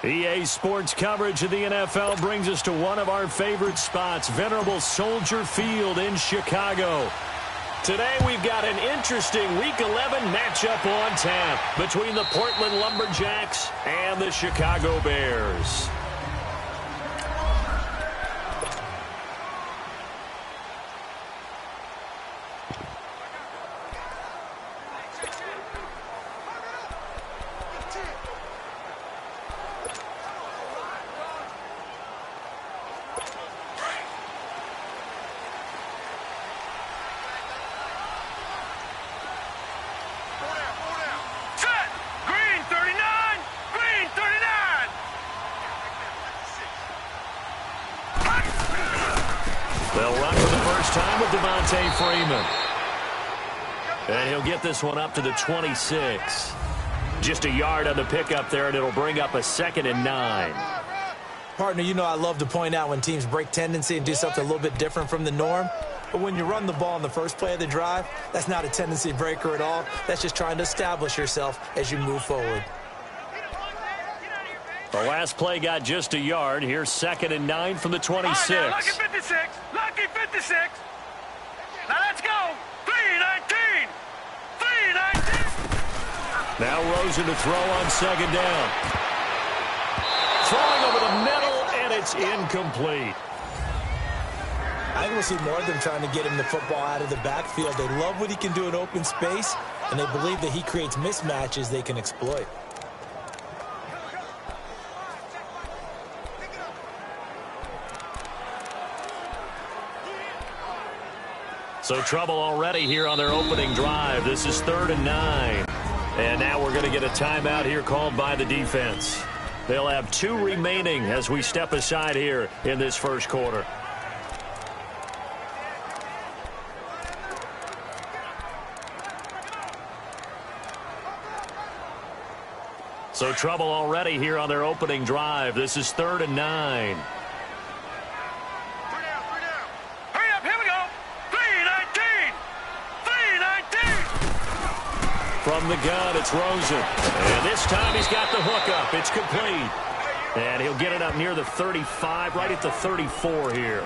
EA Sports coverage of the NFL brings us to one of our favorite spots, venerable Soldier Field in Chicago. Today we've got an interesting Week 11 matchup on tap between the Portland Lumberjacks and the Chicago Bears. They'll run for the first time with Devontae Freeman. And he'll get this one up to the 26. Just a yard on the pickup there, and it'll bring up a 2nd and 9. Partner, you know I love to point out when teams break tendency and do something a little bit different from the norm. But when you run the ball in the first play of the drive, that's not a tendency breaker at all. That's just trying to establish yourself as you move forward. The last play got just a yard. Here's 2nd and 9 from the 26. Right, now, lucky 56. Lucky 56. Now let's go. 3-19. 3-19. Now Rosen to throw on 2nd down. Throwing over the middle, and it's incomplete. I think we'll see more of them trying to get him the football out of the backfield. They love what he can do in open space, and they believe that he creates mismatches they can exploit. So trouble already here on their opening drive. This is 3rd and 9. And now we're going to get a timeout here called by the defense. They'll have 2 remaining as we step aside here in this first quarter. So trouble already here on their opening drive. This is 3rd and 9. From the gun, it's Rosen. And this time he's got the hook up. It's complete. And he'll get it up near the 35, right at the 34 here.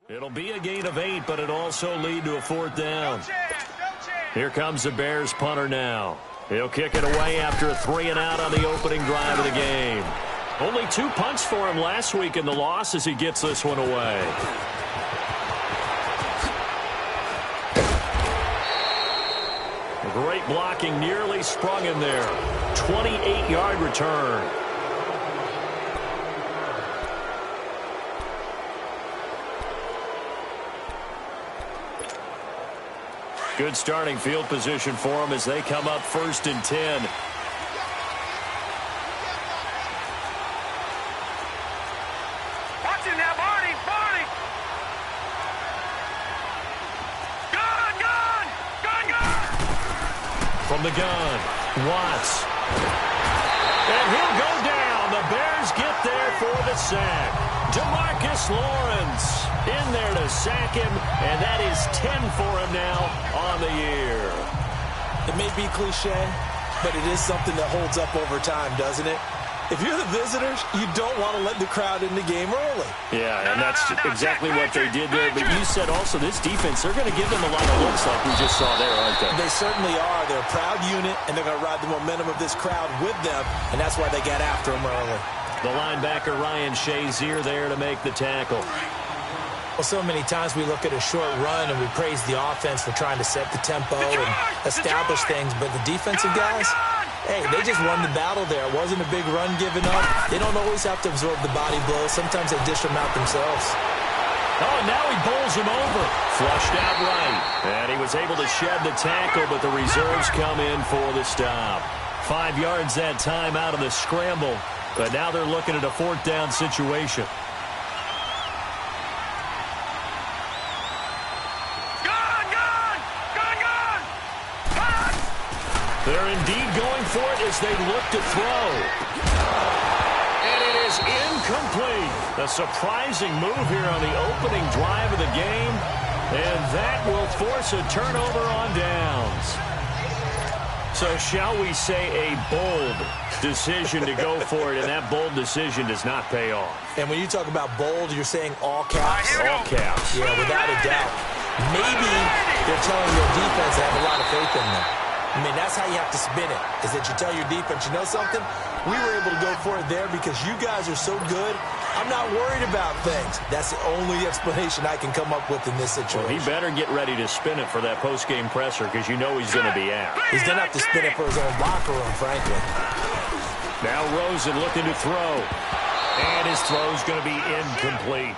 It'll be a gain of 8, but it also lead to a 4th down. Here comes the Bears punter now. He'll kick it away after a 3-and-out on the opening drive of the game. Only 2 punts for him last week in the loss as he gets this one away. Great blocking, nearly sprung in there. 28-yard return. Good starting field position for them as they come up 1st and 10. Watch it now, Barney. Barney. Gun. From the gun, Watts. And he'll go down. The Bears get there for the sack. DeMarcus Lawrence in there to sack him, and that is 10 for him now on the year. It may be cliche, but it is something that holds up over time, doesn't it? If you're the visitors, you don't want to let the crowd in the game early. Yeah, and that's exactly what they did there. But you said also this defense, they're going to give them a lot of looks like we just saw there, aren't they? They certainly are. They're a proud unit, and they're going to ride the momentum of this crowd with them, and that's why they got after them early. The linebacker, Ryan Shazier, there to make the tackle. Well, so many times we look at a short run and we praise the offense for trying to set the tempo and establish things, but the defensive guys, hey, they just won the battle there. It wasn't a big run given up. They don't always have to absorb the body blows. Sometimes they dish them out themselves. Oh, now he bowls him over. Flushed out right. And he was able to shed the tackle, but the reserves come in for the stop. 5 yards that time out of the scramble, but now they're looking at a 4th down situation. They're indeed going for it as they look to throw. And it is incomplete. A surprising move here on the opening drive of the game. And that will force a turnover on downs. So shall we say a bold decision to go for it, and that bold decision does not pay off. And when you talk about bold, you're saying all caps? All caps. Yeah, without a doubt. Maybe they're telling your defense they have a lot of faith in them. I mean, that's how you have to spin it, is that you tell your defense, you know something? We were able to go for it there because you guys are so good. I'm not worried about things. That's the only explanation I can come up with in this situation. Well, he better get ready to spin it for that post-game presser because you know he's going to be out. He's going to have to spin it for his own locker room, frankly. Now Rosen looking to throw. And his throw's going to be incomplete.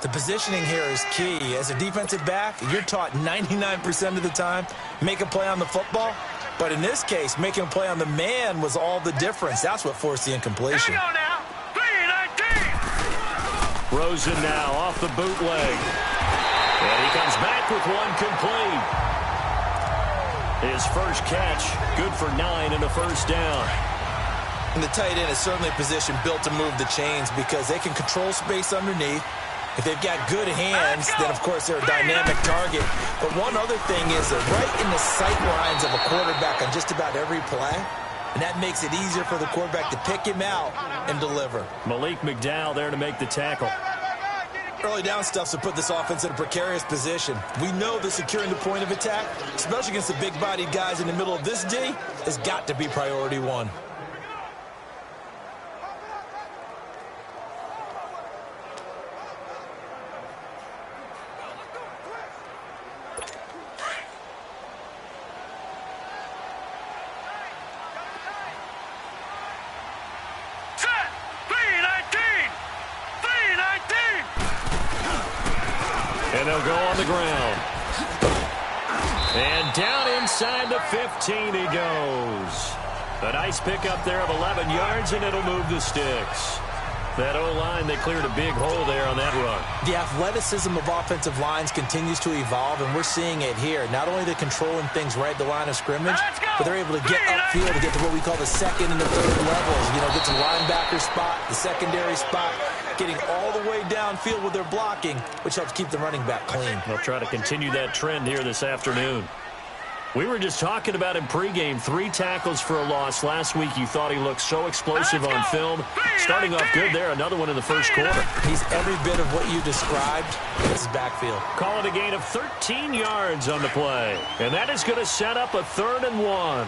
The positioning here is key. As a defensive back, you're taught 99% of the time, make a play on the football. But in this case, making a play on the man was all the difference. That's what forced the incompletion. Here we go now. 3-19. Rosen now off the bootleg. And he comes back with one complete. His first catch, good for 9 and a first down. And the tight end is certainly a position built to move the chains because they can control space underneath. If they've got good hands, then, of course, they're a dynamic target. But one other thing is they're right in the sight lines of a quarterback on just about every play. And that makes it easier for the quarterback to pick him out and deliver. Malik McDowell there to make the tackle. Early down stuff to put this offense in a precarious position. We know that securing the point of attack, especially against the big-bodied guys in the middle of this D, has got to be priority one. And they'll go on the ground. And down inside the 15 he goes. A nice pickup there of 11 yards, and it'll move the sticks. That O-line, they cleared a big hole there on that run. The athleticism of offensive lines continues to evolve, and we're seeing it here. Not only are they controlling things right at the line of scrimmage, but they're able to get upfield to get to what we call the second and the third levels. You know, get to the linebacker spot, the secondary spot, getting all the way downfield with their blocking, which helps keep the running back clean. They'll try to continue that trend here this afternoon. We were just talking about him pregame. 3 tackles for a loss. Last week you thought he looked so explosive on film. Starting off good there. Another one in the first quarter. He's every bit of what you described in his backfield. Call it a gain of 13 yards on the play. And that is going to set up a 3rd and 1.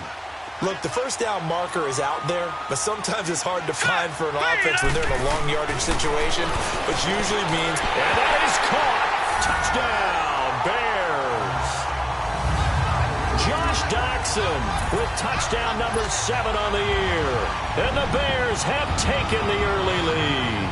Look, the first down marker is out there, but sometimes it's hard to find for an offense when they're in a long yardage situation, which usually means... And that is caught. Touchdown, Bears. Josh Doctson with touchdown number 7 on the year. And the Bears have taken the early lead.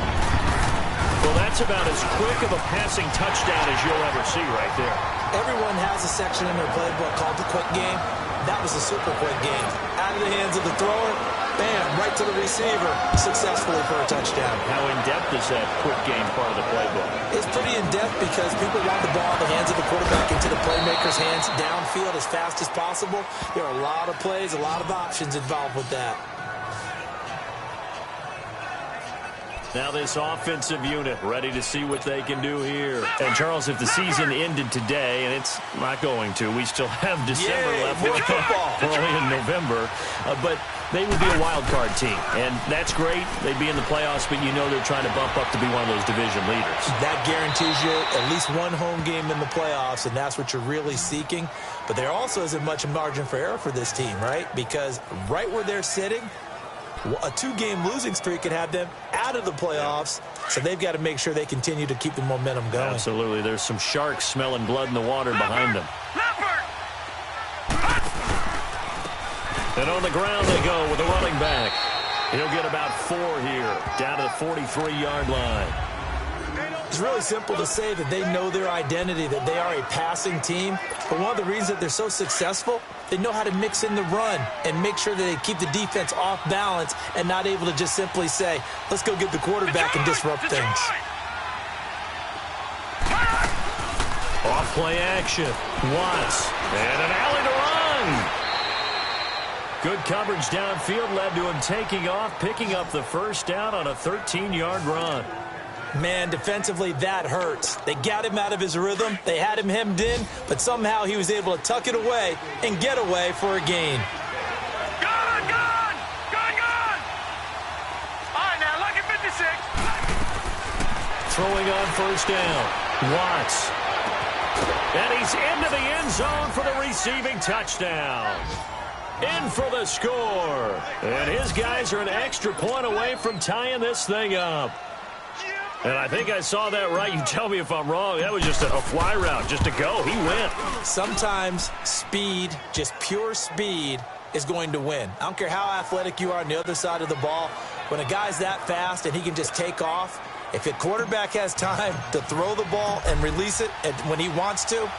Well, that's about as quick of a passing touchdown as you'll ever see right there. Everyone has a section in their playbook called the quick game. That was a super quick game. Out of the hands of the thrower, bam, right to the receiver, successfully for a touchdown. How in-depth is that quick game part of the playbook? It's pretty in-depth because people want the ball in the hands of the quarterback into the playmaker's hands downfield as fast as possible. There are a lot of plays, a lot of options involved with that. Now this offensive unit ready to see what they can do here. And, Charles, if the season ended today, and it's not going to, we still have December left. More football. We're only in November. But they would be a wild card team. And that's great. They'd be in the playoffs, but you know they're trying to bump up to be one of those division leaders. That guarantees you at least one home game in the playoffs, and that's what you're really seeking. But there also isn't much margin for error for this team, right? Because right where they're sitting, a 2-game losing streak could have them out of the playoffs, so they've got to make sure they continue to keep the momentum going. Absolutely. There's some sharks smelling blood in the water behind them. And on the ground they go with the running back. He'll get about 4 here, down to the 43-yard line. It's really simple to say that they know their identity, that they are a passing team. But one of the reasons that they're so successful, they know how to mix in the run and make sure that they keep the defense off balance and not able to just simply say, let's go get the quarterback and disrupt things. Off play action. Watts. And an alley to run. Good coverage downfield led to him taking off, picking up the first down on a 13-yard run. Man, defensively, that hurts. They got him out of his rhythm. They had him hemmed in, but somehow he was able to tuck it away and get away for a gain. Gone! All right, now, lucky 56. Throwing on first down. Watts. And he's into the end zone for the receiving touchdown. In for the score. And his guys are an extra point away from tying this thing up. And I think I saw that right. You tell me if I'm wrong. That was just a fly route, just to go. He went. Sometimes speed, just pure speed, is going to win. I don't care how athletic you are on the other side of the ball. When a guy's that fast and he can just take off, if a quarterback has time to throw the ball and release it when he wants to,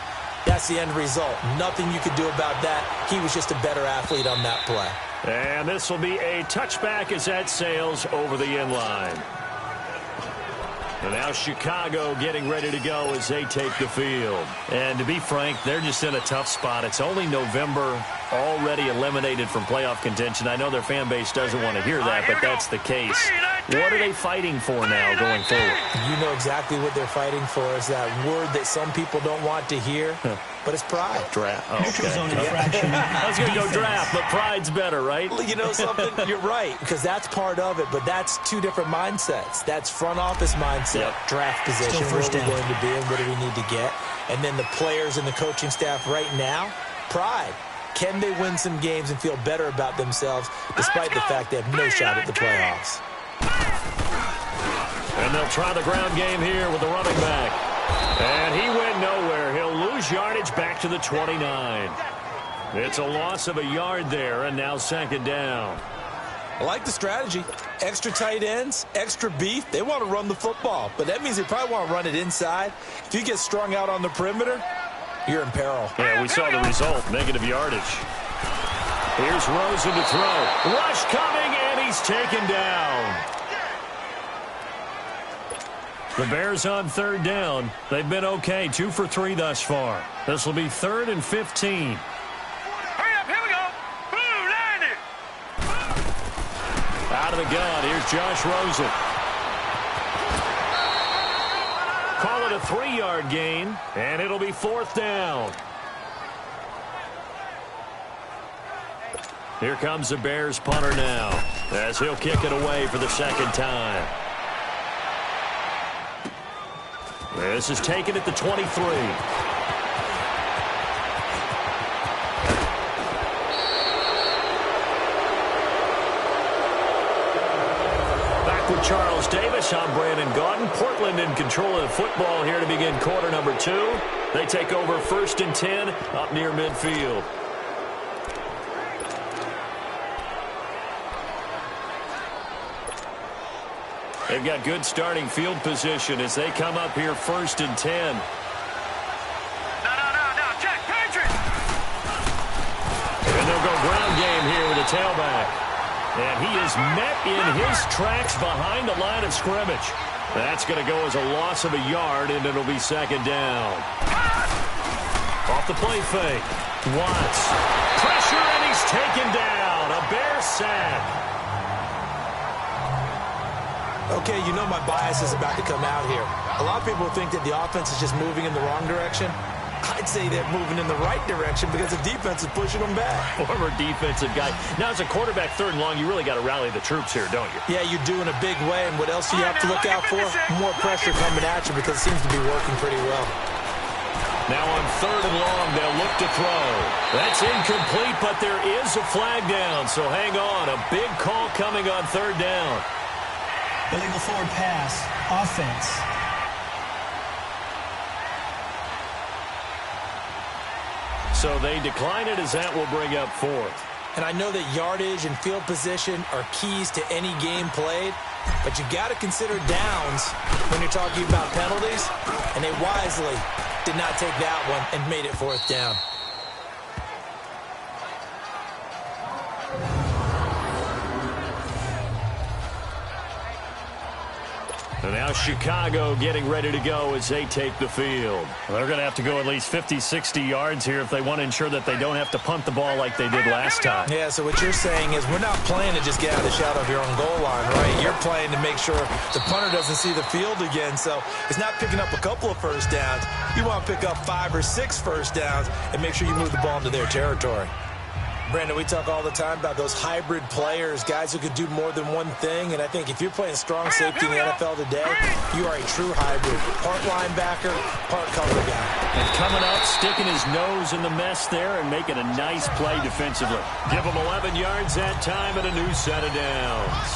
that's the end result. Nothing you could do about that. He was just a better athlete on that play. And this will be a touchback as that sails over the end line. And now Chicago getting ready to go as they take the field. And to be frank, they're just in a tough spot. It's only November, already eliminated from playoff contention. I know their fan base doesn't want to hear that, but that's the case. What are they fighting for now going forward? You know exactly what they're fighting for is that word that some people don't want to hear, but it's pride. Draft. Oh, okay. I was going to go draft, but pride's better, right? You know something? You're right, because that's part of it, but that's two different mindsets. That's front office mindset, draft position, where we're going to be and what do we need to get. And then the players and the coaching staff right now, pride. Can they win some games and feel better about themselves despite the fact they have no shot at the playoffs? And they'll try the ground game here with the running back. And he went nowhere. He'll lose yardage back to the 29. It's a loss of a yard there, and now second down. I like the strategy. Extra tight ends, extra beef. They want to run the football, but that means they probably want to run it inside. If you get strung out on the perimeter, you're in peril. Yeah, we saw the result, negative yardage. Here's Rosen to throw. Rush coming, and he's taken down. The Bears on third down. They've been okay, 2 for 3 thus far. This will be 3rd and 15. Hurry up, here we go. Blue, land it. Out of the gun, here's Josh Rosen. Call it a 3-yard gain, and it'll be 4th down. Here comes the Bears punter now, as he'll kick it away for the second time. This is taken at the 23. Back with Charles Davis, I'm Brandon Gaudin. Portland in control of the football here to begin quarter number 2. They take over 1st and 10 up near midfield. They've got good starting field position as they come up here 1st and 10. No, check, Patrick. And they'll go ground game here with a tailback. And he is met in his tracks behind the line of scrimmage. That's going to go as a loss of a yard, and it'll be 2nd down. Off the play fake. Watts. Pressure, and he's taken down. A Bear sack. Okay, you know my bias is about to come out here. A lot of people think that the offense is just moving in the wrong direction. I'd say they're moving in the right direction because the defense is pushing them back. Former defensive guy. Now, as a quarterback, 3rd and long, you really got to rally the troops here, don't you? Yeah, you do in a big way. And what else do you have to look out for? More pressure coming at you because it seems to be working pretty well. Now on 3rd and long, they'll look to throw. That's incomplete, but there is a flag down. So hang on. A big call coming on 3rd down. Illegal forward pass. Offense. So they decline it as that will bring up 4th. And I know that yardage and field position are keys to any game played, but you got to consider downs when you're talking about penalties, and they wisely did not take that one and made it 4th down. And now Chicago getting ready to go as they take the field. They're going to have to go at least 50, 60 yards here if they want to ensure that they don't have to punt the ball like they did last time. Yeah, so what you're saying is we're not playing to just get out of the shadow of your own goal line, right? You're playing to make sure the punter doesn't see the field again. So it's not picking up a couple of first downs. You want to pick up 5 or 6 first downs and make sure you move the ball into their territory. Brandon, we talk all the time about those hybrid players, guys who could do more than one thing, and I think if you're playing strong safety in the NFL today, you are a true hybrid. Part linebacker, part cover guy. And coming up, sticking his nose in the mess there and making a nice play defensively. Give him 11 yards that time and a new set of downs.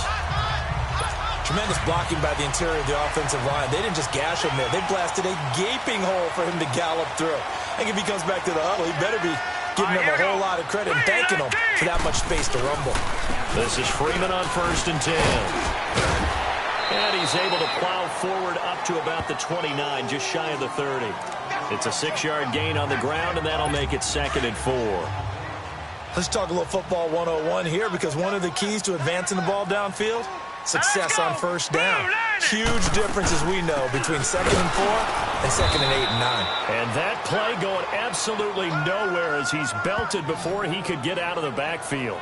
Tremendous blocking by the interior of the offensive line. They didn't just gash him there. They blasted a gaping hole for him to gallop through. I think if he comes back to the huddle, he better be giving them a whole lot of credit and thanking them for that much space to rumble. This is Freeman on 1st and 10. And he's able to plow forward up to about the 29, just shy of the 30. It's a 6-yard gain on the ground, and that'll make it 2nd and 4. Let's talk a little football 101 here, because one of the keys to advancing the ball downfield, success on 1st down. Huge difference, as we know, between 2nd and 4 and 2nd and 8 and 9. And that play going absolutely nowhere as he's belted before he could get out of the backfield.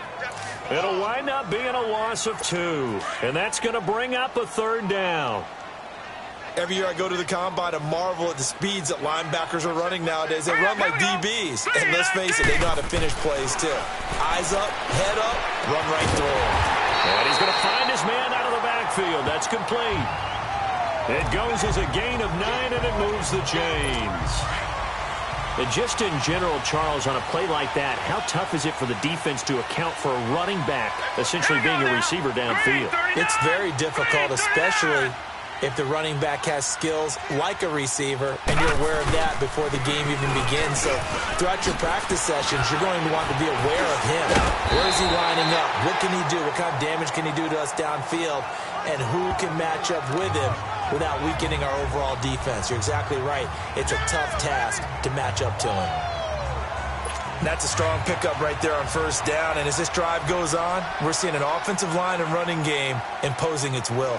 It'll wind up being a loss of 2, and that's going to bring up a 3rd down. Every year I go to the combine and marvel at the speeds that linebackers are running nowadays. They run like DBs. And let's face it, they know how to finish plays too. Eyes up, head up, run right through him. And he's going to find his man out of the backfield. That's complete. It goes as a gain of 9, and it moves the chains. And just in general, Charles, on a play like that, how tough is it for the defense to account for a running back essentially being a receiver downfield? It's very difficult, especially if the running back has skills like a receiver, and you're aware of that before the game even begins. So throughout your practice sessions, you're going to want to be aware of him. Where is he lining up? What can he do? What kind of damage can he do to us downfield? And who can match up with him without weakening our overall defense? You're exactly right. It's a tough task to match up to him. That's a strong pickup right there on 1st down. And as this drive goes on, we're seeing an offensive line and running game imposing its will.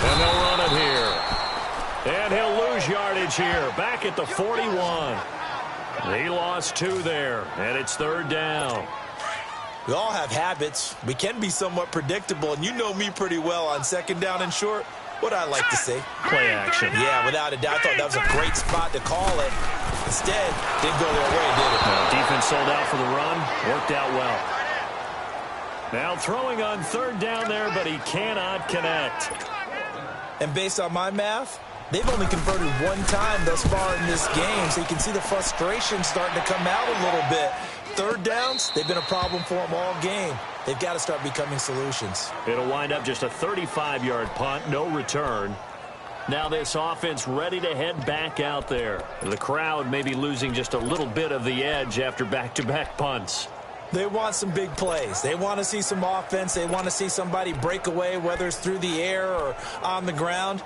And they'll run it here. And he'll lose yardage here. Back at the 41. He lost 2 there. And it's 3rd down. We all have habits. We can be somewhat predictable. And you know me pretty well on 2nd down and short. What I like to see. Play action. Yeah, without a doubt. I thought that was a great spot to call it. Instead, didn't go their way, did it? Defense sold out for the run. Worked out well. Now throwing on 3rd down there, but he cannot connect. And based on my math, they've only converted 1 time thus far in this game, so you can see the frustration starting to come out a little bit. 3rd downs, they've been a problem for them all game. They've got to start becoming solutions. It'll wind up just a 35-yard punt, no return. Now this offense ready to head back out there. The crowd may be losing just a little bit of the edge after back-to-back punts. They want some big plays. They want to see some offense. They want to see somebody break away, whether it's through the air or on the ground.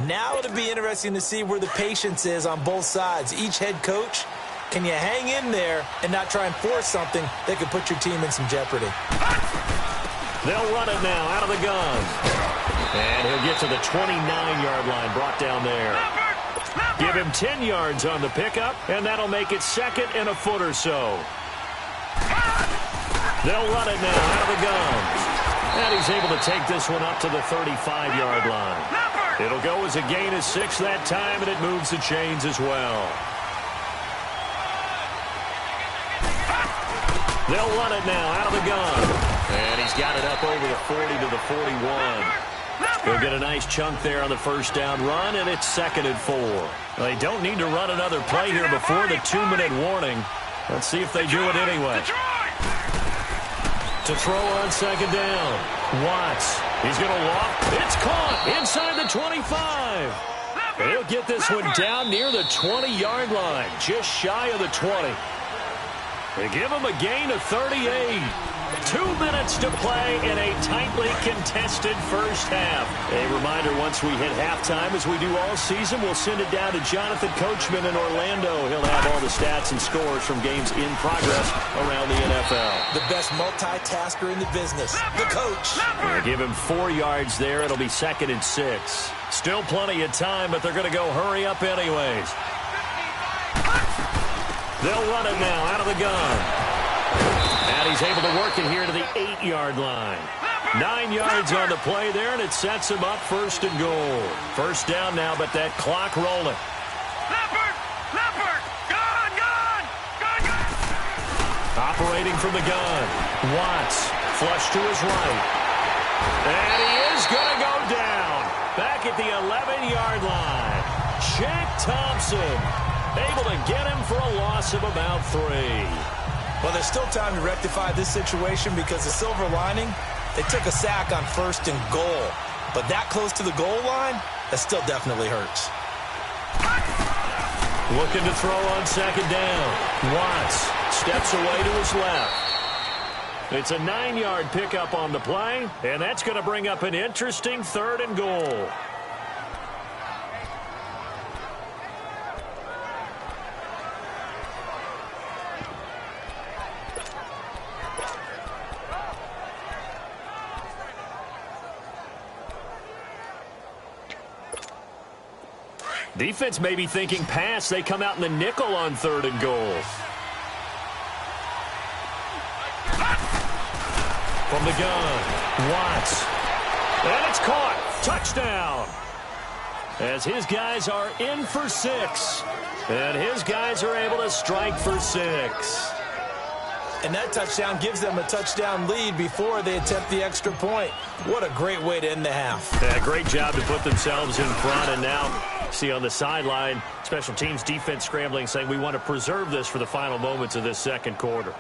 Now it'll be interesting to see where the patience is on both sides. Each head coach, can you hang in there and not try and force something that could put your team in some jeopardy? They'll run it now out of the gun. And he'll get to the 29-yard line, brought down there. Give him 10 yards on the pickup, and that'll make it 2nd and a foot or so. They'll run it now out of the gun. And he's able to take this one up to the 35-yard line. It'll go as a gain of 6 that time, and it moves the chains as well. They'll run it now out of the gun. And he's got it up over the 40 to the 41. He'll get a nice chunk there on the first down run, and it's 2nd and 4. They don't need to run another play here before the 2-minute warning. Let's see if they do it anyway. To throw on 2nd down. Watts. He's going to walk. It's caught inside the 25. He'll get this one down near the 20-yard line, just shy of the 20. They give him a gain of 38. 2 minutes to play in a tightly contested first half. A reminder, once we hit halftime, as we do all season, we'll send it down to Jonathan Coachman in Orlando. He'll have all the stats and scores from games in progress around the NFL. The best multitasker in the business, the coach. We'll give him 4 yards there. It'll be 2nd and 6. Still plenty of time, but they're going to go hurry up anyways. They'll run it now out of the gun. And he's able to work it here to the 8-yard line. 9 yards on the play there, and it sets him up 1st and goal. First down now, but that clock rolling. Leopard! Gun! Operating from the gun. Watts, flush to his right. And he is going to go down. Back at the 11-yard line. Shaq Thompson able to get him for a loss of about 3. Well, there's still time to rectify this situation because the silver lining, they took a sack on 1st and goal. But that close to the goal line, that still definitely hurts. Looking to throw on 2nd down. Watts steps away to his left. It's a 9-yard pickup on the play, and that's going to bring up an interesting 3rd and goal. Defense may be thinking pass. They come out in the nickel on 3rd and goal. From the gun, Watts. And it's caught. Touchdown. As his guys are in for 6. And his guys are able to strike for 6. And that touchdown gives them a touchdown lead before they attempt the extra point. What a great way to end the half. Yeah, great job to put themselves in front. And now, see on the sideline, special teams defense scrambling, saying we want to preserve this for the final moments of this 2nd quarter.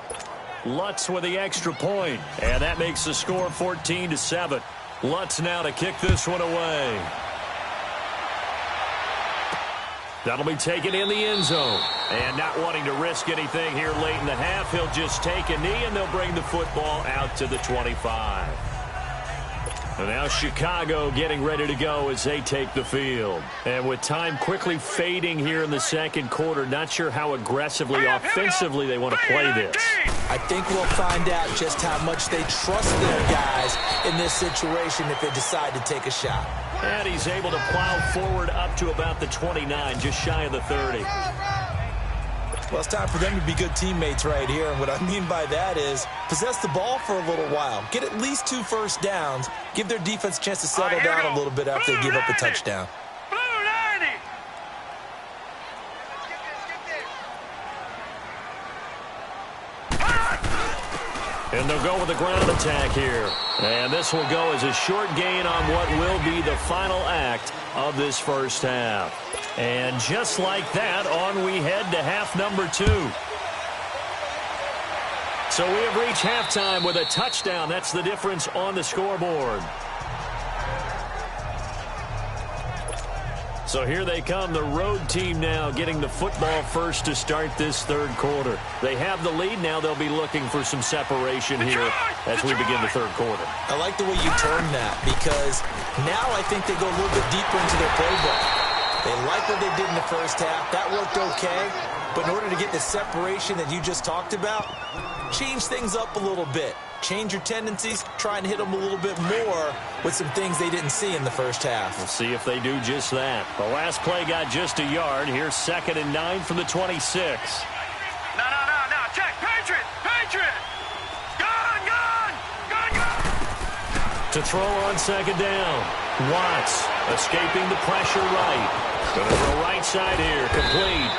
Lutz with the extra point, and that makes the score 14-7. Lutz now to kick this one away. That'll be taken in the end zone. And not wanting to risk anything here late in the half, he'll just take a knee, and they'll bring the football out to the 25. And now Chicago getting ready to go as they take the field. And with time quickly fading here in the 2nd quarter, not sure how aggressively, offensively they want to play this. I think we'll find out just how much they trust their guys in this situation if they decide to take a shot. And he's able to plow forward up to about the 29, just shy of the 30. Well, it's time for them to be good teammates right here. And what I mean by that is possess the ball for a little while. Get at least 2 first downs. Give their defense a chance to settle down a little bit after they give up a touchdown. Blue 90. And they'll go with the ground attack here. And this will go as a short gain on what will be the final act of this first half. And just like that, on we head to half number 2. So we have reached halftime with a touchdown. That's the difference on the scoreboard. So here they come, the road team now getting the football first to start this 3rd quarter. They have the lead now. They'll be looking for some separation here as we begin the 3rd quarter. I like the way you term that because now I think they go a little bit deeper into their playbook. They like what they did in the first half. That worked okay. But in order to get the separation that you just talked about, change things up a little bit. Change your tendencies, try and hit them a little bit more with some things they didn't see in the first half. We'll see if they do just that. The last play got just a yard. Here's 2nd and 9 from the 26. No. Check. Patriot. Gun. To throw on second down. Watts escaping the pressure right. Going to throw right side here. Complete.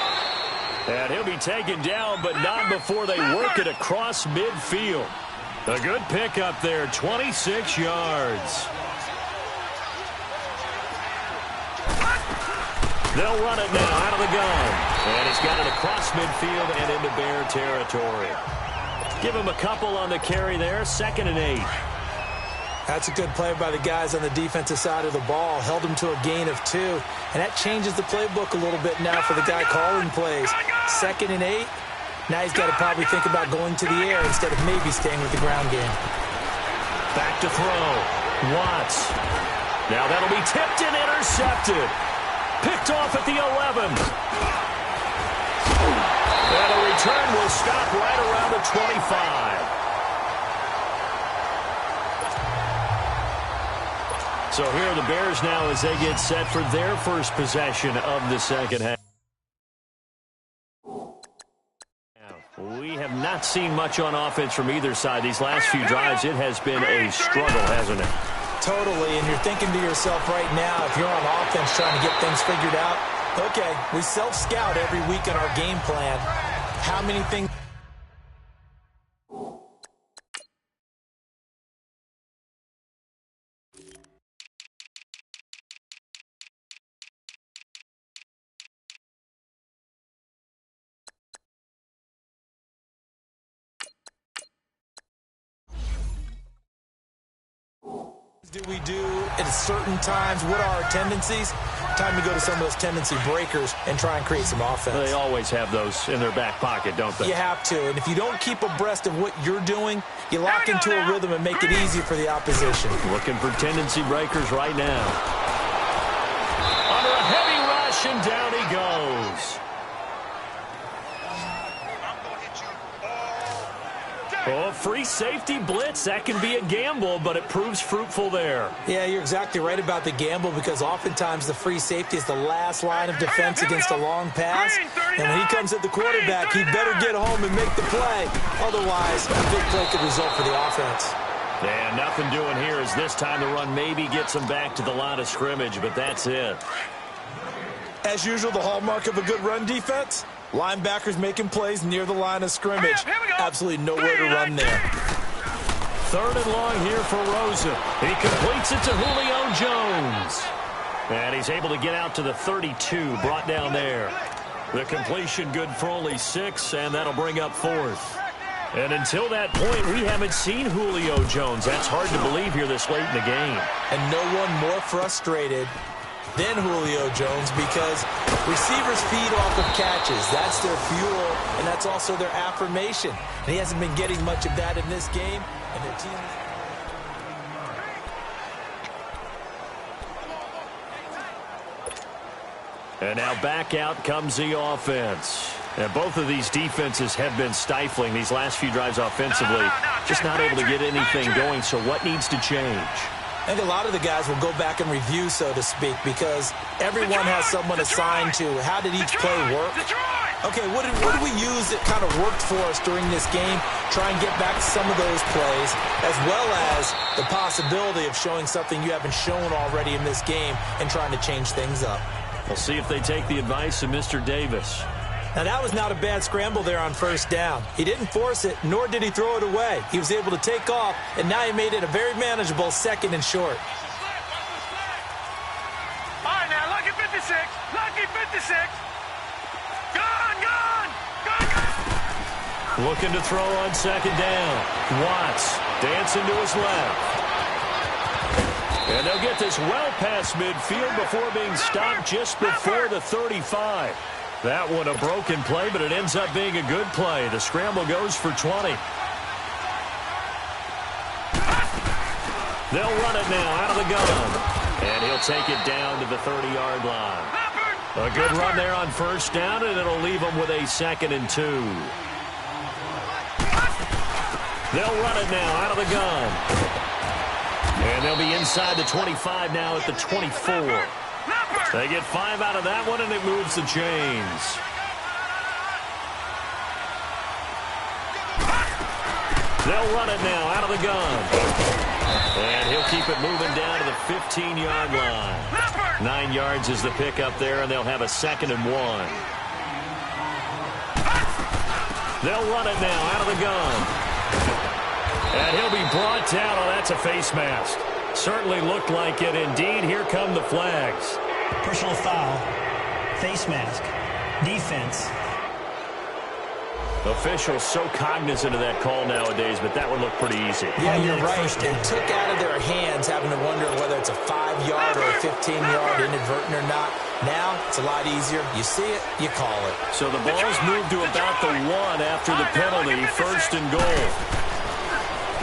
And he'll be taken down, but not before they work it across midfield. A good pickup there, 26 yards. They'll run it now out of the gun. And he's got it across midfield and into Bear territory. Give him a couple on the carry there, 2nd and 8. That's a good play by the guys on the defensive side of the ball. Held him to a gain of 2. And that changes the playbook a little bit now for the guy calling plays. 2nd and 8. Now he's got to probably think about going to the air instead of maybe staying with the ground game. Back to throw. Watts. Now that'll be tipped and intercepted. Picked off at the 11. And the return will stop right around the 25. So here are the Bears now as they get set for their first possession of the second half. We have not seen much on offense from either side. These last few drives, it has been a struggle, hasn't it? Totally, and you're thinking to yourself right now, if you're on offense trying to get things figured out, okay, we self-scout every week in our game plan. How many things... do we do at certain times? What are our tendencies? Time to go to some of those tendency breakers and try and create some offense. They always have those in their back pocket, don't they? You have to, and if you don't keep abreast of what you're doing, you lock into a rhythm and make it easy for the opposition. Looking for tendency breakers right now. Under a heavy rush, and down he goes. Oh, free safety blitz. That can be a gamble, but it proves fruitful there. Yeah, you're exactly right about the gamble because oftentimes the free safety is the last line of defense against a long pass. And when he comes at the quarterback, he better get home and make the play. Otherwise, a big play could result for the offense. And nothing doing here as this time the run maybe gets him back to the line of scrimmage, but that's it. As usual, the hallmark of a good run defense, linebackers making plays near the line of scrimmage. Absolutely nowhere to run there. 3rd and long here for Rosen. He completes it to Julio Jones. And he's able to get out to the 32, brought down there. The completion good for only 6, and that'll bring up 4th. And until that point, we haven't seen Julio Jones. That's hard to believe here this late in the game. And no one more frustrated than Julio Jones because receivers feed off of catches. That's their fuel, and that's also their affirmation. And he hasn't been getting much of that in this game, and their team... And now back out comes the offense. And both of these defenses have been stifling these last few drives offensively. Just not able to get anything going, so what needs to change? I think a lot of the guys will go back and review, so to speak, because everyone has someone assigned to how did each play work. Okay, what did we use that kind of worked for us during this game? Try and get back to some of those plays, as well as the possibility of showing something you haven't shown already in this game and trying to change things up. We'll see if they take the advice of Mr. Davis. Now, that was not a bad scramble there on 1st down. He didn't force it, nor did he throw it away. He was able to take off, and now he made it a very manageable 2nd and short. All right, now, lucky 56. Lucky 56. Gone. Looking to throw on 2nd down. Watts dancing to his left. And they'll get this well past midfield before being stopped just before the 35. That one a broken play, but it ends up being a good play. The scramble goes for 20. They'll run it now out of the gun. And he'll take it down to the 30-yard line. A good run there on 1st down, and it'll leave them with a 2nd and 2. They'll run it now out of the gun. And they'll be inside the 25 now at the 24. They get 5 out of that one, and it moves the chains. They'll run it now out of the gun. And he'll keep it moving down to the 15-yard line. 9 yards is the pickup there, and they'll have a 2nd and 1. They'll run it now out of the gun. And he'll be brought down. Oh, that's a face mask. Certainly looked like it. Indeed, here come the flags. Personal foul. Face mask. Defense. Officials so cognizant of that call nowadays, but that one looked pretty easy. Yeah, you're right. It took out of their hands having to wonder whether it's a 5-yard or a 15-yard inadvertent or not. Now, it's a lot easier. You see it, you call it. So the ball's moved to about the 1 after the penalty, 1st and goal.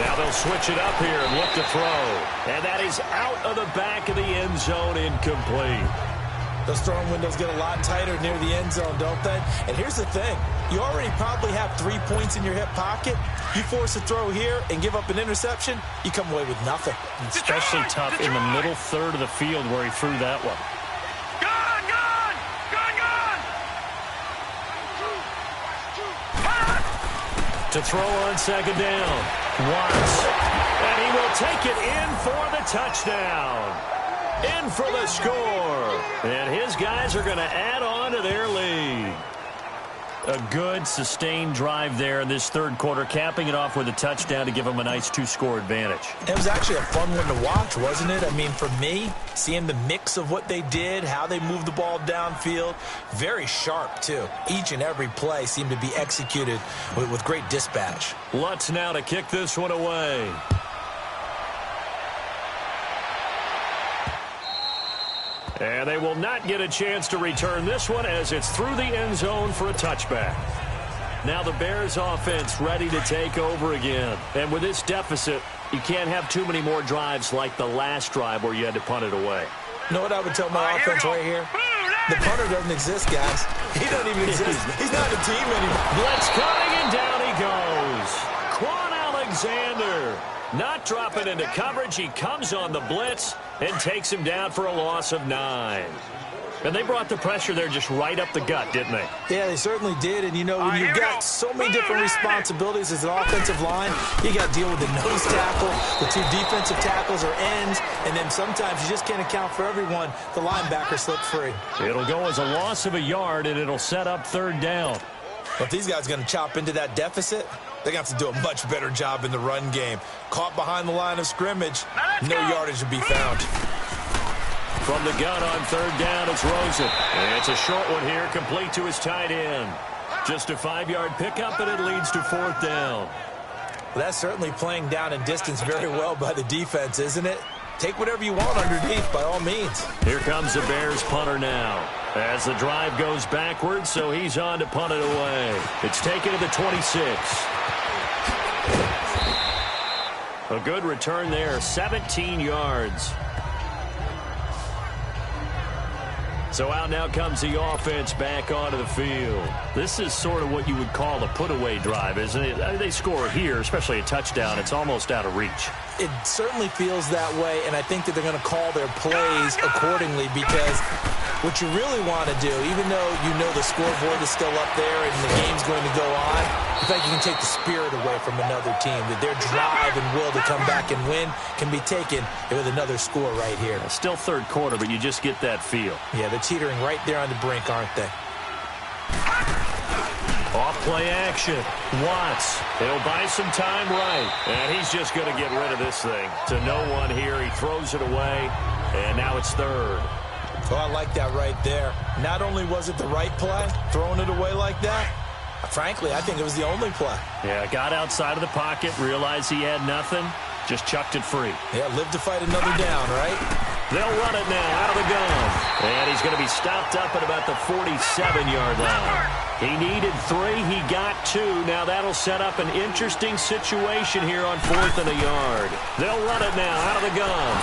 Now they'll switch it up here and look to throw. And that is out of the back of the end zone, incomplete. Those throwing windows get a lot tighter near the end zone, don't they? And here's the thing. You already probably have 3 points in your hip pocket. You force a throw here and give up an interception, you come away with nothing. Especially tough in the middle third of the field where he threw that one. Gone, gone, gone, gone. To throw on 2nd down. Watts. And he will take it in for the touchdown. In for the score. And his guys are going to add on to their lead. A good, sustained drive there in this 3rd quarter, capping it off with a touchdown to give them a nice 2-score advantage. It was actually a fun one to watch, wasn't it? I mean, for me, seeing the mix of what they did, how they moved the ball downfield, very sharp, too. Each and every play seemed to be executed with great dispatch. Lutz now to kick this one away. And they will not get a chance to return this one as it's through the end zone for a touchback. Now the Bears offense ready to take over again. And with this deficit, you can't have too many more drives like the last drive where you had to punt it away. You know what I would tell my offense right here? The punter doesn't exist, guys. He doesn't even exist. He's not a team anymore. Blitz coming, and down he goes. Quan Alexander not dropping into coverage. He comes on the blitz and takes him down for a loss of 9. And they brought the pressure there just right up the gut, didn't they? Yeah, they certainly did. And, you know, when you've got so many different responsibilities as an offensive line, you got to deal with the nose tackle, the 2 defensive tackles or ends, and then sometimes you just can't account for everyone. The linebacker slipped free. It'll go as a loss of a yard, and it'll set up 3rd down. But if these guys are going to chop into that deficit, they're going to have to do a much better job in the run game. Caught behind the line of scrimmage, no yardage to be found. From the gun on 3rd down, it's Rosen. And it's a short one here, complete to his tight end. Just a 5-yard pickup, and it leads to 4th down. Well, that's certainly playing down in distance very well by the defense, isn't it? Take whatever you want underneath, by all means. Here comes the Bears punter now. As the drive goes backwards, so he's on to punt it away. It's taken to the 26. A good return there, 17 yards. So out now comes the offense back onto the field. This is sort of what you would call a put-away drive, isn't it? They score here, especially a touchdown. It's almost out of reach. It certainly feels that way, and I think that they're going to call their plays accordingly because what you really want to do, even though you know the scoreboard is still up there and the game's going to go on, I think you can take the spirit away from another team, that their drive and will to come back and win can be taken with another score right here. Still 3rd quarter, but you just get that feel. Yeah, they're teetering right there on the brink, aren't they? Off play action. Watts. He'll buy some time right. And he's just going to get rid of this thing. To no one here. He throws it away. And now it's 3rd. Oh, I like that right there. Not only was it the right play, throwing it away like that, frankly, I think it was the only play. Yeah, got outside of the pocket, realized he had nothing, just chucked it free. Yeah, live to fight another down, right? They'll run it now out of the gun. And he's going to be stopped up at about the 47-yard line. He needed 3. He got 2. Now that'll set up an interesting situation here on 4th and a yard. They'll run it now out of the gun.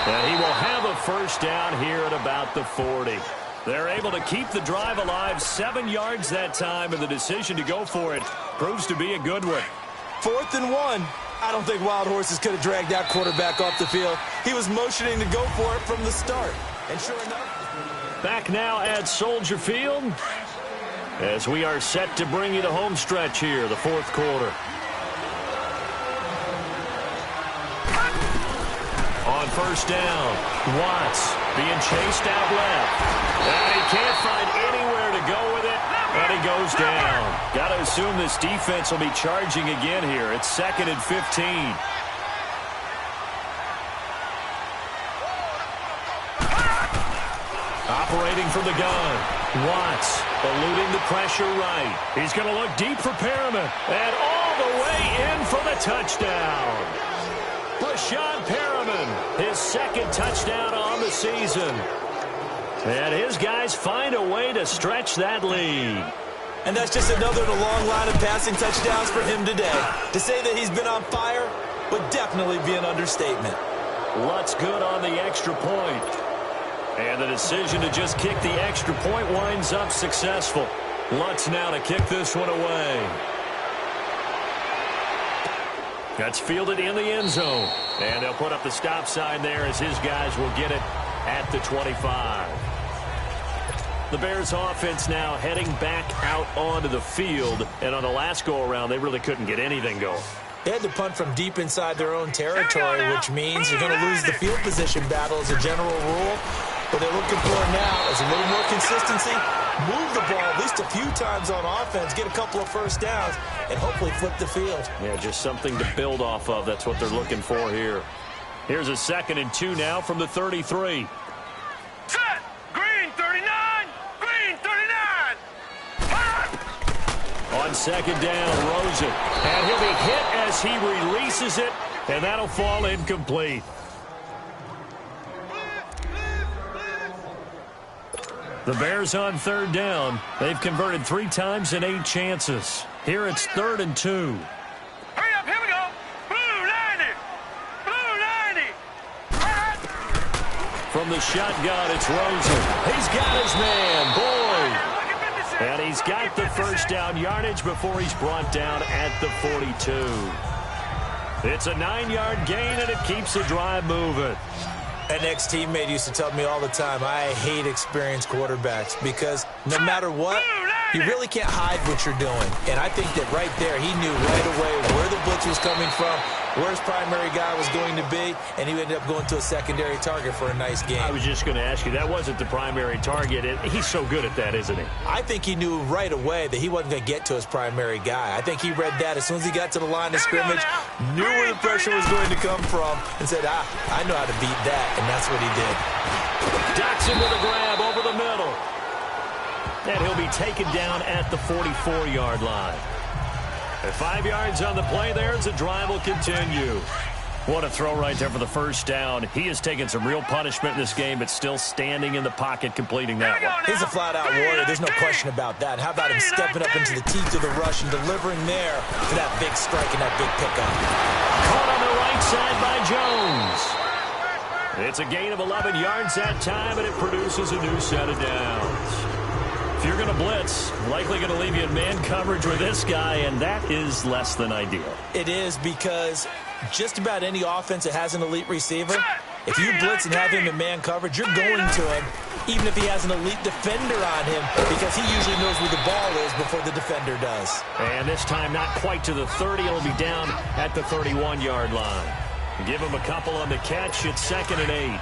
And he will have a 1st down here at about the 40. They're able to keep the drive alive, 7 yards that time, and the decision to go for it proves to be a good one. 4th and 1. I don't think Wild Horses could have dragged that quarterback off the field. He was motioning to go for it from the start. And sure enough. Back now at Soldier Field as we are set to bring you the home stretch here, the 4th quarter. first down. Watts being chased out left. And he can't find anywhere to go with it. And he goes down. Got to assume this defense will be charging again here. It's 2nd and 15. Operating from the gun. Watts eluding the pressure right. He's going to look deep for Perriman. And all the way in for the touchdown. Breshad Perriman, his 2nd touchdown on the season. And his guys find a way to stretch that lead. And that's just another in a long line of passing touchdowns for him today. To say that he's been on fire would definitely be an understatement. Lutz good on the extra point. And the decision to just kick the extra point winds up successful. Lutz now to kick this one away. That's fielded in the end zone. And they'll put up the stop sign there as his guys will get it at the 25. The Bears offense now heading back out onto the field. And on the last go-around, they really couldn't get anything going. They had to punt from deep inside their own territory, which means you're going to lose the field position battle as a general rule. What they're looking for now is a little more consistency, move the ball at least a few times on offense, get a couple of first downs, and hopefully flip the field. Yeah, just something to build off of. That's what they're looking for here. Here's a 2nd and 2 now from the 33. Set! Green 39! Green 39! On 2nd down, Rosen. And he'll be hit as he releases it, and that'll fall incomplete. The Bears on 3rd down. They've converted 3 times in 8 chances. Here it's 3rd and 2. Hurry up, here we go! Blue 90! Blue 90! From the shotgun, it's Rosen. He's got his man, Boyd. And he's got the first down yardage before he's brought down at the 42. It's a 9-yard gain, and it keeps the drive moving. An ex-teammate used to tell me all the time, I hate experienced quarterbacks because no matter what, you really can't hide what you're doing. And I think that right there, he knew right away where the blitz was coming from, where his primary guy was going to be, and he ended up going to a secondary target for a nice game. I was just going to ask you, that wasn't the primary target. He's so good at that, isn't he? I think he knew right away that he wasn't going to get to his primary guy. I think he read that as soon as he got to the line of scrimmage, knew where the pressure was going to come from, and said, I know how to beat that, and that's what he did. Dotson with a grab over the middle. And he'll be taken down at the 44-yard line. At 5 yards on the play there as the drive will continue. What a throw right there for the first down. He has taken some real punishment in this game, but still standing in the pocket completing that one. He's a flat-out warrior. There's no question about that. How about him stepping up into the teeth of the rush and delivering there for that big strike and that big pickup. Caught on the right side by Jones. It's a gain of 11 yards that time, and it produces a new set of downs. If you're going to blitz, likely going to leave you in man coverage with this guy, and that is less than ideal. It is because just about any offense that has an elite receiver, if you blitz and have him in man coverage, you're going to him, even if he has an elite defender on him, because he usually knows where the ball is before the defender does. And this time not quite to the 30. It'll be down at the 31-yard line. Give him a couple on the catch. It's 2nd and 8.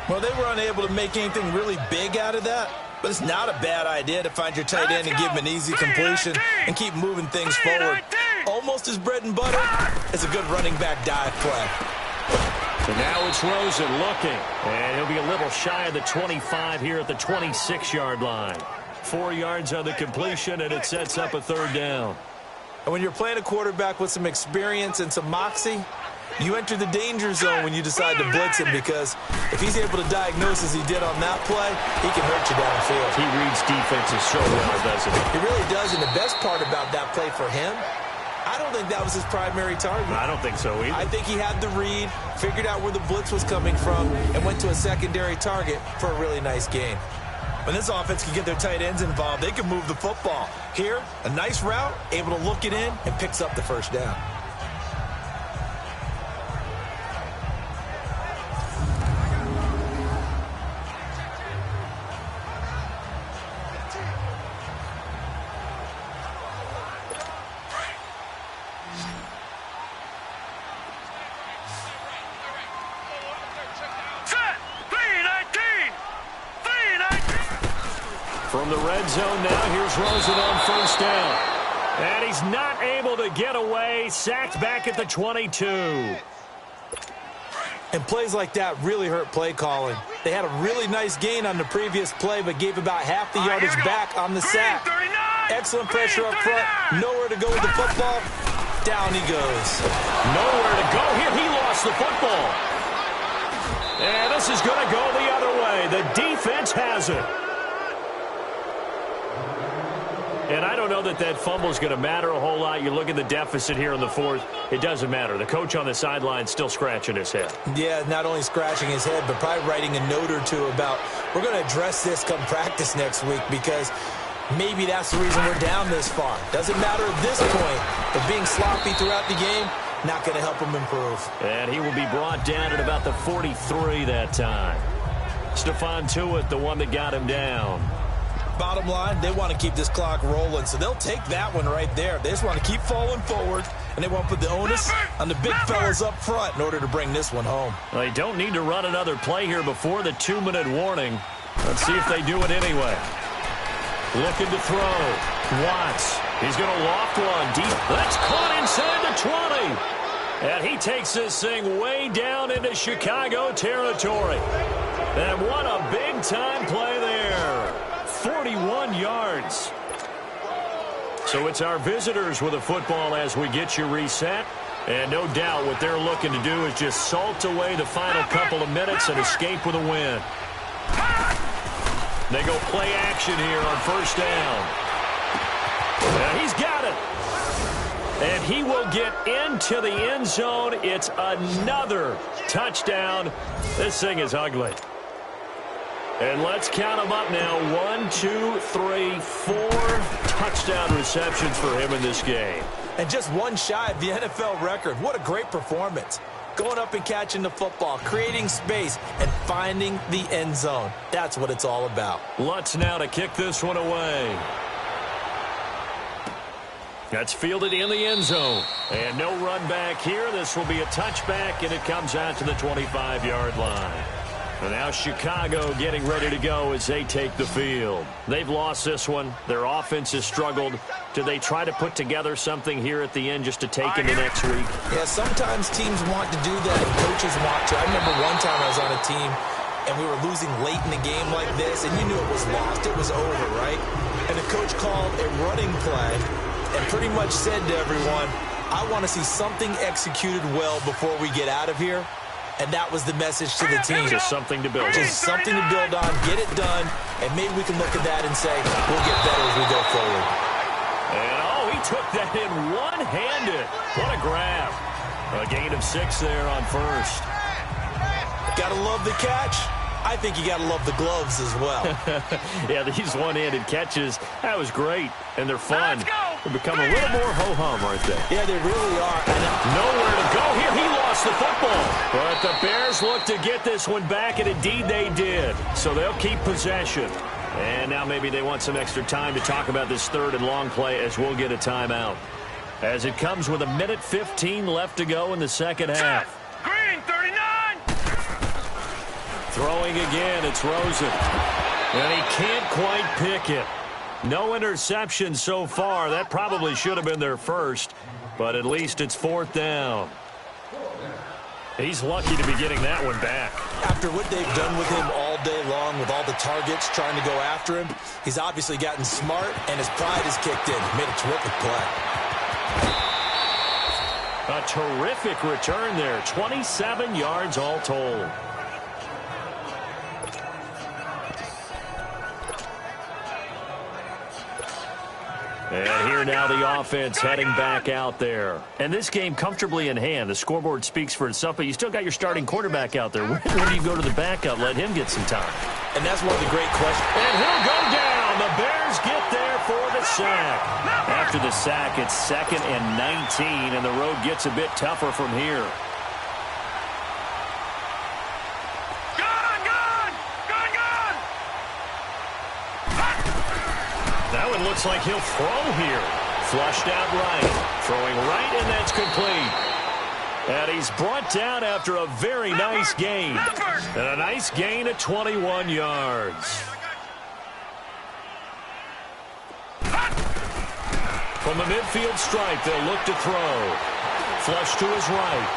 Well, they were unable to make anything really big out of that. But it's not a bad idea to find your tight end and give him an easy completion and keep moving things forward. Almost as bread and butter as a good running back dive play. So now it's Rosen looking. And he'll be a little shy of the 25 here at the 26-yard line. 4 yards on the completion, and it sets up a 3rd down. And when you're playing a quarterback with some experience and some moxie, you enter the danger zone when you decide to blitz him, because if he's able to diagnose as he did on that play, he can hurt you downfield. He reads defenses so well, doesn't he? He really does, and the best part about that play for him, I don't think that was his primary target. I don't think so either. I think he had the read, figured out where the blitz was coming from, and went to a secondary target for a really nice gain. When this offense can get their tight ends involved, they can move the football. Here, a nice route, able to look it in, and picks up the first down. From the red zone now, here's Rosen on first down. And he's not able to get away. Sacked back at the 22. And plays like that really hurt play calling. They had a really nice gain on the previous play, but gave about half the yardage back on the sack. Excellent pressure up front. Nowhere to go with the football. Down he goes. Nowhere to go here. He lost the football. And this is going to go the other way. The defense has it. And I don't know that that fumble is going to matter a whole lot. You look at the deficit here in the fourth. It doesn't matter. The coach on the sideline still scratching his head. Yeah, not only scratching his head, but probably writing a note or two about, we're going to address this come practice next week, because maybe that's the reason we're down this far. Doesn't matter at this point, but being sloppy throughout the game, not going to help him improve. And he will be brought down at about the 43 that time. Stephon Tuitt, the one that got him down. Bottom line, they want to keep this clock rolling, so they'll take that one right there. They just want to keep falling forward, and they want to put the onus on the big fellas up front in order to bring this one home. Well, they don't need to run another play here before the 2-minute warning. Let's see if they do it anyway. Looking to throw. Watts. He's going to loft one deep. That's caught inside the 20. And he takes this thing way down into Chicago territory. And what a big-time play there. 41 yards. So it's our visitors with a football as we get you reset. And no doubt what they're looking to do is just salt away the final couple of minutes and escape with a win. They go play action here on first down. And he's got it. And he will get into the end zone. It's another touchdown. This thing is ugly. And let's count them up now. 1, 2, 3, 4 touchdown receptions for him in this game. And just one shy of the NFL record. What a great performance. Going up and catching the football, creating space, and finding the end zone. That's what it's all about. Lutz now to kick this one away. That's fielded in the end zone. And no run back here. This will be a touchback, and it comes out to the 25-yard line. And now Chicago getting ready to go as they take the field. They've lost this one. Their offense has struggled. Do they try to put together something here at the end just to take into next week? Yeah, sometimes teams want to do that and coaches want to. I remember one time I was on a team and we were losing late in the game like this, and you knew it was lost. It was over, right? And the coach called a running play and pretty much said to everyone, I want to see something executed well before we get out of here. And that was the message to the team. Just something to build on. Just something to build on, get it done, and maybe we can look at that and say, we'll get better as we go forward. And, oh, he took that in one-handed. What a grab. A gain of 6 there on first. Gotta love the catch. I think you gotta love the gloves as well. Yeah, these one-handed catches, that was great, and they're fun. They become a little more ho-hum, aren't they? Yeah, they really are. Nowhere to go here. He lost the football. But the Bears look to get this one back, and indeed they did. So they'll keep possession. And now maybe they want some extra time to talk about this third and long play as we'll get a timeout. As it comes with 1:15 left to go in the second half. Green, 39. Throwing again, it's Rosen. And he can't quite pick it. No interception so far. That probably should have been their first, but at least it's 4th down. He's lucky to be getting that one back. After what they've done with him all day long, with all the targets trying to go after him, he's obviously gotten smart, and his pride has kicked in. Made a terrific play. A terrific return there. 27 yards all told. And here now the offense heading back out there. And this game comfortably in hand. The scoreboard speaks for itself, but you still got your starting quarterback out there. When do you go to the backup? Let him get some time. And that's one of the great questions. And he'll go down. The Bears get there for the sack. After the sack, it's 2nd and 19, and the road gets a bit tougher from here. That one looks like he'll throw here. Flushed out right. Throwing right, and that's complete. And he's brought down after a very nice gain. And a nice gain of 21 yards. From the midfield stripe, they'll look to throw. Flush to his right.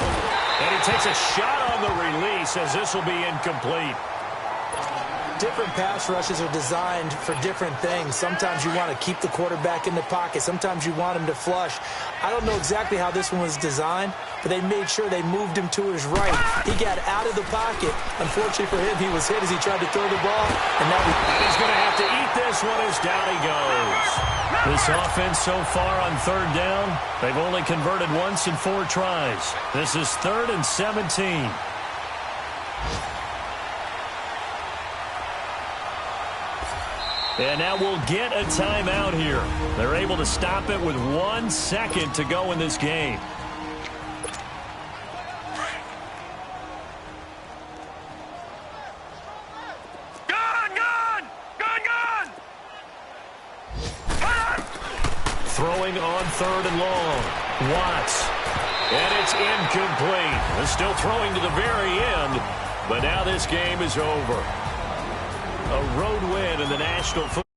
And he takes a shot on the release as this will be incomplete. Different pass rushes are designed for different things. Sometimes you want to keep the quarterback in the pocket. Sometimes you want him to flush. I don't know exactly how this one was designed, but they made sure they moved him to his right. He got out of the pocket. Unfortunately for him, he was hit as he tried to throw the ball. And he's going to have to eat this one as down he goes. This offense so far on third down, they've only converted once in 4 tries. This is 3rd and 17. And now we'll get a timeout here. They're able to stop it with 1 second to go in this game. Throwing on 3rd and long. Watts. And it's incomplete. They're still throwing to the very end, but now this game is over. A road win in the National Football